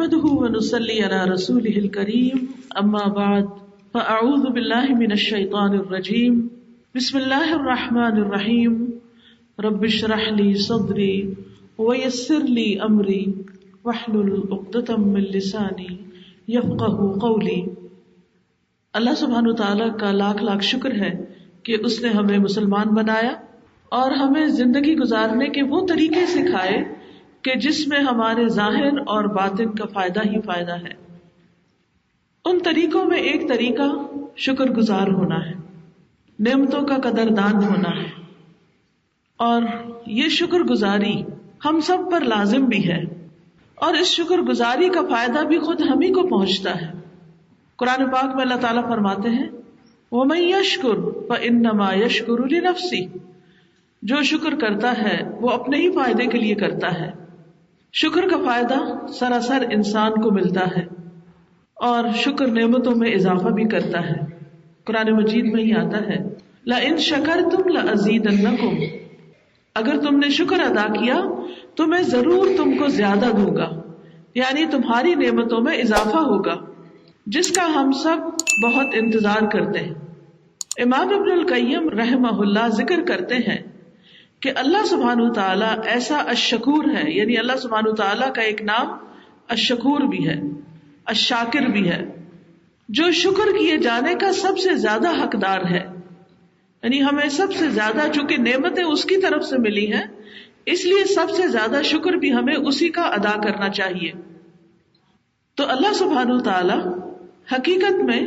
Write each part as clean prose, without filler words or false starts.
نحمده ونصلي على رسوله الكريم اما بعد فاعوذ بالله من الشيطان الرجيم بسم الله الرحمن الرحيم رب اشرح لي صدري ويسر لي امري واحلل عقدة من لساني يفقهوا قولي۔ اللہ سبحانہ تعالیٰ کا لاکھ لاکھ شکر ہے کہ اس نے ہمیں مسلمان بنایا اور ہمیں زندگی گزارنے کے وہ طریقے سکھائے کہ جس میں ہمارے ظاہر اور باطن کا فائدہ ہی فائدہ ہے۔ ان طریقوں میں ایک طریقہ شکر گزار ہونا ہے، نعمتوں کا قدردان ہونا ہے، اور یہ شکر گزاری ہم سب پر لازم بھی ہے، اور اس شکر گزاری کا فائدہ بھی خود ہم ہی کو پہنچتا ہے۔ قرآن پاک میں اللہ تعالیٰ فرماتے ہیں وَمَن يَشْكُرْ فَإِنَّمَا يَشْكُرُ لِنَفْسِهِ، جو شکر کرتا ہے وہ اپنے ہی فائدے کے لیے کرتا ہے۔ شکر کا فائدہ سراسر انسان کو ملتا ہے، اور شکر نعمتوں میں اضافہ بھی کرتا ہے۔ قرآن مجید میں ہی آتا ہے لَإِن شَكَرْتُمْ لَأَزِيدَنَّكُمْ، اگر تم نے شکر ادا کیا تو میں ضرور تم کو زیادہ دوں گا، یعنی تمہاری نعمتوں میں اضافہ ہوگا، جس کا ہم سب بہت انتظار کرتے ہیں۔ امام ابن القیم رحمہ اللہ ذکر کرتے ہیں کہ اللہ سبحانہ تعالیٰ ایسا الشکور ہے، یعنی اللہ سبحانہ تعالیٰ کا ایک نام الشکور بھی ہے، الشاکر بھی ہے، جو شکر کیے جانے کا سب سے زیادہ حقدار ہے۔ یعنی ہمیں سب سے زیادہ چونکہ نعمتیں اس کی طرف سے ملی ہیں، اس لیے سب سے زیادہ شکر بھی ہمیں اسی کا ادا کرنا چاہیے۔ تو اللہ سبحانہ تعالیٰ حقیقت میں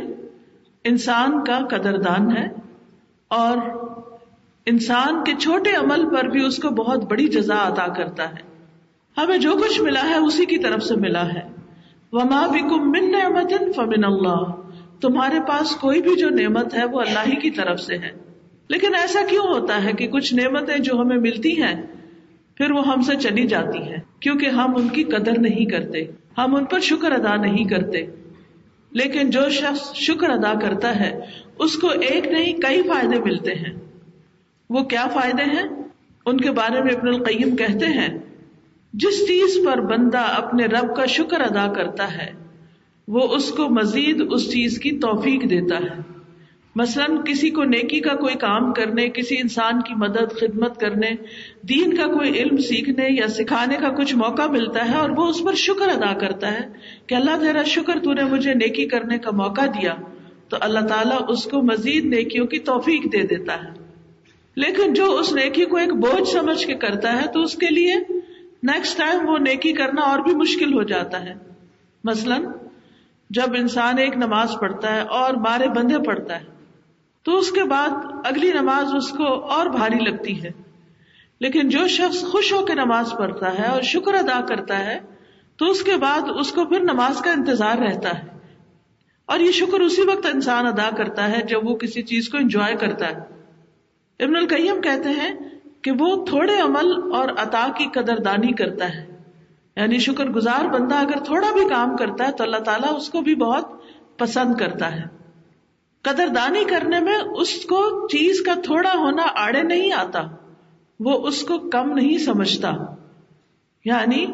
انسان کا قدردان ہے، اور انسان کے چھوٹے عمل پر بھی اس کو بہت بڑی جزا عطا کرتا ہے۔ ہمیں جو کچھ ملا ہے اسی کی طرف سے ملا ہے۔ وَمَا بِكُم مِّن نِّعْمَةٍ فَمِنَ اللَّهِ، تمہارے پاس کوئی بھی جو نعمت ہے وہ اللہ ہی کی طرف سے ہے۔ لیکن ایسا کیوں ہوتا ہے کہ کچھ نعمتیں جو ہمیں ملتی ہیں پھر وہ ہم سے چلی جاتی ہیں؟ کیونکہ ہم ان کی قدر نہیں کرتے، ہم ان پر شکر ادا نہیں کرتے۔ لیکن جو شخص شکر ادا کرتا ہے اس کو ایک نہیں کئی فائدے ملتے ہیں۔ وہ کیا فائدے ہیں؟ ان کے بارے میں ابن القیم کہتے ہیں جس چیز پر بندہ اپنے رب کا شکر ادا کرتا ہے وہ اس کو مزید اس چیز کی توفیق دیتا ہے۔ مثلا کسی کو نیکی کا کوئی کام کرنے، کسی انسان کی مدد خدمت کرنے، دین کا کوئی علم سیکھنے یا سکھانے کا کچھ موقع ملتا ہے، اور وہ اس پر شکر ادا کرتا ہے کہ اللہ تیرا شکر تو نے مجھے نیکی کرنے کا موقع دیا، تو اللہ تعالیٰ اس کو مزید نیکیوں کی توفیق دے دیتا ہے۔ لیکن جو اس نیکی کو ایک بوجھ سمجھ کے کرتا ہے تو اس کے لیے نیکسٹ ٹائم وہ نیکی کرنا اور بھی مشکل ہو جاتا ہے۔ مثلا جب انسان ایک نماز پڑھتا ہے اور مارے بندھے پڑھتا ہے تو اس کے بعد اگلی نماز اس کو اور بھاری لگتی ہے، لیکن جو شخص خوش ہو کے نماز پڑھتا ہے اور شکر ادا کرتا ہے تو اس کے بعد اس کو پھر نماز کا انتظار رہتا ہے، اور یہ شکر اسی وقت انسان ادا کرتا ہے جب وہ کسی چیز کو انجوائے کرتا ہے۔ ابن القیم کہتے ہیں کہ وہ تھوڑے عمل اور عطا کی قدردانی کرتا ہے، یعنی شکر گزار بندہ اگر تھوڑا بھی کام کرتا ہے تو اللہ تعالیٰ اس کو بھی بہت پسند کرتا ہے۔ قدردانی کرنے میں اس کو چیز کا تھوڑا ہونا آڑے نہیں آتا، وہ اس کو کم نہیں سمجھتا، یعنی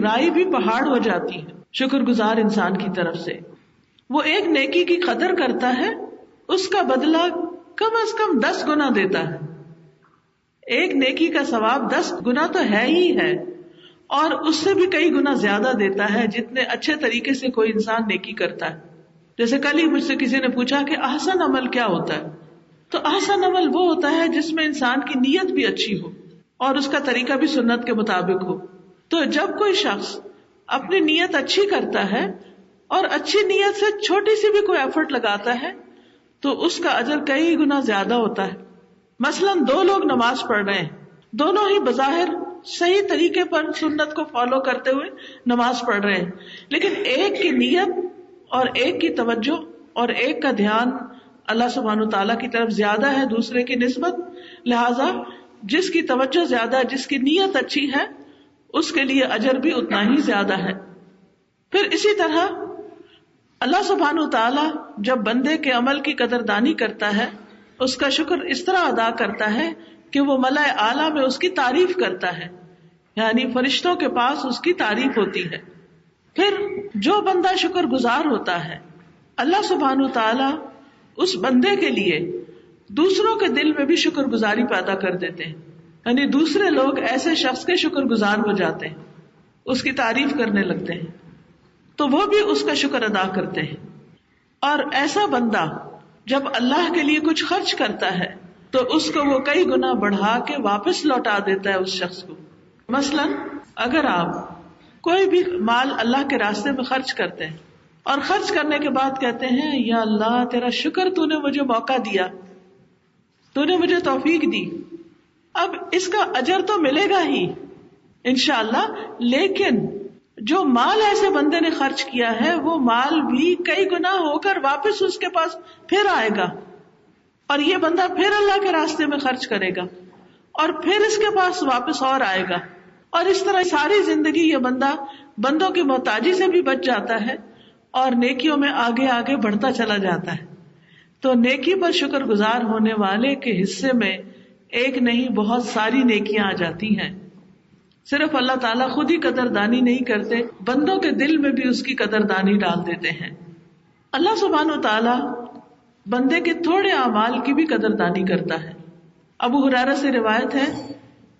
رائی بھی پہاڑ ہو جاتی ہے شکر گزار انسان کی طرف سے۔ وہ ایک نیکی کی قدر کرتا ہے، اس کا بدلہ کم از کم 10 گنا دیتا ہے۔ ایک نیکی کا ثواب 10 گنا تو ہے ہی ہے، اور اس سے بھی کئی گنا زیادہ دیتا ہے جتنے اچھے طریقے سے کوئی انسان نیکی کرتا ہے۔ جیسے کل ہی مجھ سے کسی نے پوچھا کہ احسن عمل کیا ہوتا ہے، تو احسن عمل وہ ہوتا ہے جس میں انسان کی نیت بھی اچھی ہو اور اس کا طریقہ بھی سنت کے مطابق ہو۔ تو جب کوئی شخص اپنی نیت اچھی کرتا ہے اور اچھی نیت سے چھوٹی سی بھی کوئی ایفرٹ لگاتا ہے تو اس کا اجر کئی گنا زیادہ ہوتا ہے۔ مثلا 2 لوگ نماز پڑھ رہے ہیں، دونوں ہی بظاہر صحیح طریقے پر سنت کو فالو کرتے ہوئے نماز پڑھ رہے ہیں، لیکن ایک کی نیت اور ایک کی توجہ اور ایک کا دھیان اللہ سبحانہ تعالیٰ کی طرف زیادہ ہے دوسرے کی نسبت، لہذا جس کی توجہ زیادہ، جس کی نیت اچھی ہے، اس کے لیے اجر بھی اتنا ہی زیادہ ہے۔ پھر اسی طرح اللہ سبحانہ تعالیٰ جب بندے کے عمل کی قدردانی کرتا ہے، اس کا شکر اس طرح ادا کرتا ہے کہ وہ ملائے اعلیٰ میں اس کی تعریف کرتا ہے، یعنی فرشتوں کے پاس اس کی تعریف ہوتی ہے۔ پھر جو بندہ شکر گزار ہوتا ہے، اللہ سبحانہ و تعالی اس بندے کے لیے دوسروں کے دل میں بھی شکر گزاری پیدا کر دیتے ہیں، یعنی دوسرے لوگ ایسے شخص کے شکر گزار ہو جاتے ہیں، اس کی تعریف کرنے لگتے ہیں، تو وہ بھی اس کا شکر ادا کرتے ہیں۔ اور ایسا بندہ جب اللہ کے لیے کچھ خرچ کرتا ہے تو اس کو وہ کئی گنا بڑھا کے واپس لوٹا دیتا ہے اس شخص کو۔ مثلا اگر آپ کوئی بھی مال اللہ کے راستے میں خرچ کرتے ہیں اور خرچ کرنے کے بعد کہتے ہیں یا اللہ تیرا شکر تو نے مجھے موقع دیا، تو نے مجھے توفیق دی، اب اس کا اجر تو ملے گا ہی انشاءاللہ، لیکن جو مال ایسے بندے نے خرچ کیا ہے وہ مال بھی کئی گنا ہو کر واپس اس کے پاس پھر آئے گا، اور یہ بندہ پھر اللہ کے راستے میں خرچ کرے گا اور پھر اس کے پاس واپس اور آئے گا، اور اس طرح ساری زندگی یہ بندہ بندوں کی محتاجی سے بھی بچ جاتا ہے اور نیکیوں میں آگے آگے بڑھتا چلا جاتا ہے۔ تو نیکی پر شکر گزار ہونے والے کے حصے میں ایک نہیں بہت ساری نیکیاں آ جاتی ہیں۔ صرف اللہ تعالیٰ خود ہی قدردانی نہیں کرتے، بندوں کے دل میں بھی اس کی قدردانی ڈال دیتے ہیں۔ اللہ سبحانہ و تعالیٰ بندے کے تھوڑے اعمال کی بھی قدردانی کرتا ہے۔ ابو ہریرہ سے روایت ہے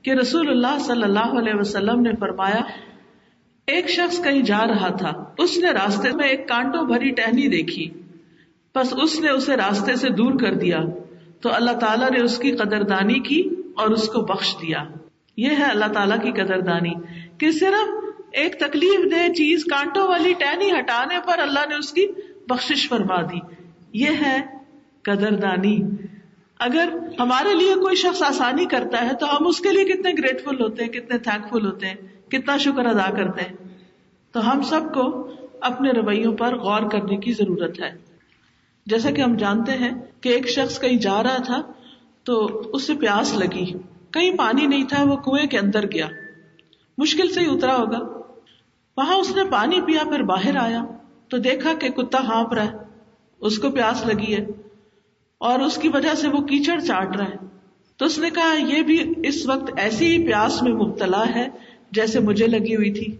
کہ رسول اللہ صلی اللہ علیہ وسلم نے فرمایا، ایک شخص کہیں جا رہا تھا، اس نے راستے میں ایک کانٹوں بھری ٹہنی دیکھی، بس اس نے اسے راستے سے دور کر دیا تو اللہ تعالیٰ نے اس کی قدردانی کی اور اس کو بخش دیا۔ یہ ہے اللہ تعالیٰ کی قدردانی کہ صرف ایک تکلیف دہ چیز کانٹوں والی ٹہنی ہٹانے پر اللہ نے اس کی بخشش فرما دی۔ یہ ہے قدردانی۔ اگر ہمارے لیے کوئی شخص آسانی کرتا ہے تو ہم اس کے لیے کتنے گریٹفل ہوتے ہیں، کتنے تھینکفل ہوتے ہیں، کتنا شکر ادا کرتے ہیں۔ تو ہم سب کو اپنے رویوں پر غور کرنے کی ضرورت ہے۔ جیسا کہ ہم جانتے ہیں کہ ایک شخص کہیں جا رہا تھا تو اسے پیاس لگی، کہیں پانی نہیں تھا، وہ کنویں کے اندر گیا، مشکل سے ہی اترا ہوگا، وہاں اس نے پانی پیا، پھر باہر آیا تو دیکھا کہ کتا ہانپ رہا ہے، اس کو پیاس لگی ہے اور اس کی وجہ سے وہ کیچڑ چاٹ رہا ہے، تو اس نے کہا یہ بھی اس وقت ایسی ہی پیاس میں مبتلا ہے جیسے مجھے لگی ہوئی تھی۔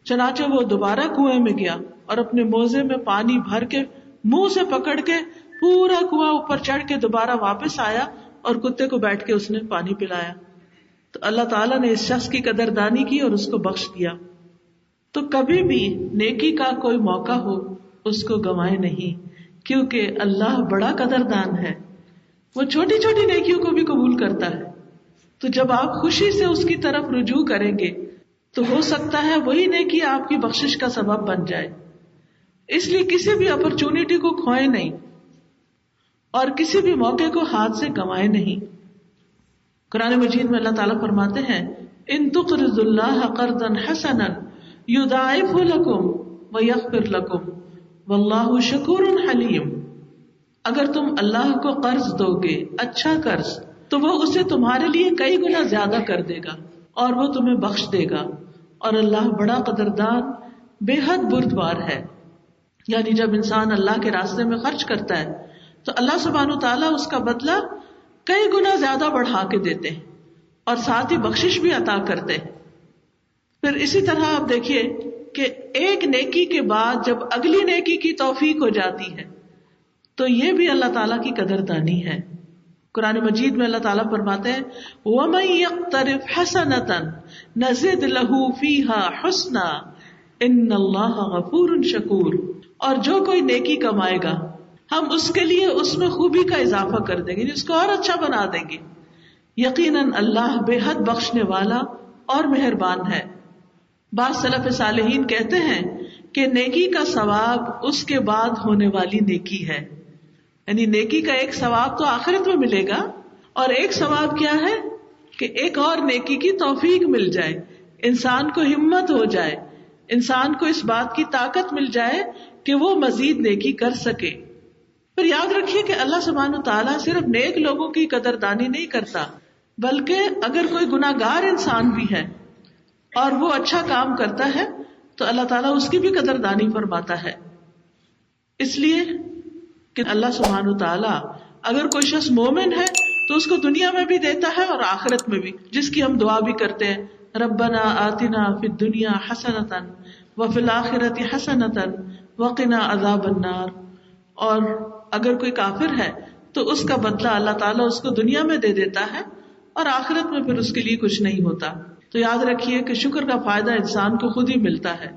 چنانچہ وہ دوبارہ کنویں میں گیا اور اپنے موزے میں پانی بھر کے منہ سے پکڑ کے پورا کنواں اوپر چڑھ کے دوبارہ واپس آیا اور کتے کو بیٹھ کے اس نے پانی پلایا۔ تو اللہ تعالیٰ نے اس شخص کی قدردانی کی اور اس کو بخش دیا۔ تو کبھی بھی نیکی کا کوئی موقع ہو اس کو گنوائے نہیں، کیونکہ اللہ بڑا قدردان ہے، وہ چھوٹی چھوٹی نیکیوں کو بھی قبول کرتا ہے۔ تو جب آپ خوشی سے اس کی طرف رجوع کریں گے تو ہو سکتا ہے وہی نیکی آپ کی بخشش کا سبب بن جائے۔ اس لیے کسی بھی اپرچونٹی کو کھوئے نہیں اور کسی بھی موقع کو ہاتھ سے گنوائے نہیں۔ قرآن مجید میں اللہ تعالیٰ فرماتے ہیں، ان تقرضوا اللہ قرضا حسنا یضاعفہ لکم ویغفر لکم واللہ شکور حلیم۔ اگر تم اللہ کو قرض دو گے، اچھا قرض، تو وہ اسے تمہارے لیے کئی گنا زیادہ کر دے گا اور وہ تمہیں بخش دے گا، اور اللہ بڑا قدردان بے حد بردبار ہے۔ یعنی جب انسان اللہ کے راستے میں خرچ کرتا ہے تو اللہ سبحانہ تعالیٰ اس کا بدلہ کئی گنا زیادہ بڑھا کے دیتے ہیں اور ساتھ ہی بخشش بھی عطا کرتے ہیں۔ پھر اسی طرح آپ دیکھیے کہ ایک نیکی کے بعد جب اگلی نیکی کی توفیق ہو جاتی ہے تو یہ بھی اللہ تعالیٰ کی قدردانی ہے۔ قرآن مجید میں اللہ تعالیٰ فرماتے ہیں، وَمَن يَقْتَرِفْ حَسَنَةً نَزِدْ لَهُ فِيهَا حُسْنًا إِنَّ اللَّهَ غَفُورٌ شَكُورٌ۔ اور جو کوئی نیکی کمائے گا ہم اس کے لیے اس میں خوبی کا اضافہ کر دیں گے، اس کو اور اچھا بنا دیں گے۔ یقیناً اللہ بے حد بخشنے والا اور مہربان ہے۔ بعض سلف صالحین کہتے ہیں کہ نیکی کا ثواب اس کے بعد ہونے والی نیکی ہے، یعنی نیکی کا ایک ثواب تو آخرت میں ملے گا، اور ایک ثواب کیا ہے کہ ایک اور نیکی کی توفیق مل جائے، انسان کو ہمت ہو جائے، انسان کو اس بات کی طاقت مل جائے کہ وہ مزید نیکی کر سکے۔ پھر یاد رکھیے کہ اللہ سبحانہ تعالیٰ صرف نیک لوگوں کی قدردانی نہیں کرتا، بلکہ اگر کوئی گناہگار انسان بھی ہے اور وہ اچھا کام کرتا ہے تو اللہ تعالیٰ اس کی بھی قدردانی فرماتا ہے۔ اس لیے کہ اللہ سبحانہ تعالیٰ اگر کوئی شخص مومن ہے تو اس کو دنیا میں بھی دیتا ہے اور آخرت میں بھی، جس کی ہم دعا بھی کرتے ہیں ربنا آتنا فی الدنیا حسنۃ وفی الآخرۃ حسنۃ وقنا عذاب النار. اور اگر کوئی کافر ہے تو اس کا بدلہ اللہ تعالیٰ اس کو دنیا میں دے دیتا ہے اور آخرت میں پھر اس کے لیے کچھ نہیں ہوتا. تو یاد رکھیے کہ شکر کا فائدہ انسان کو خود ہی ملتا ہے.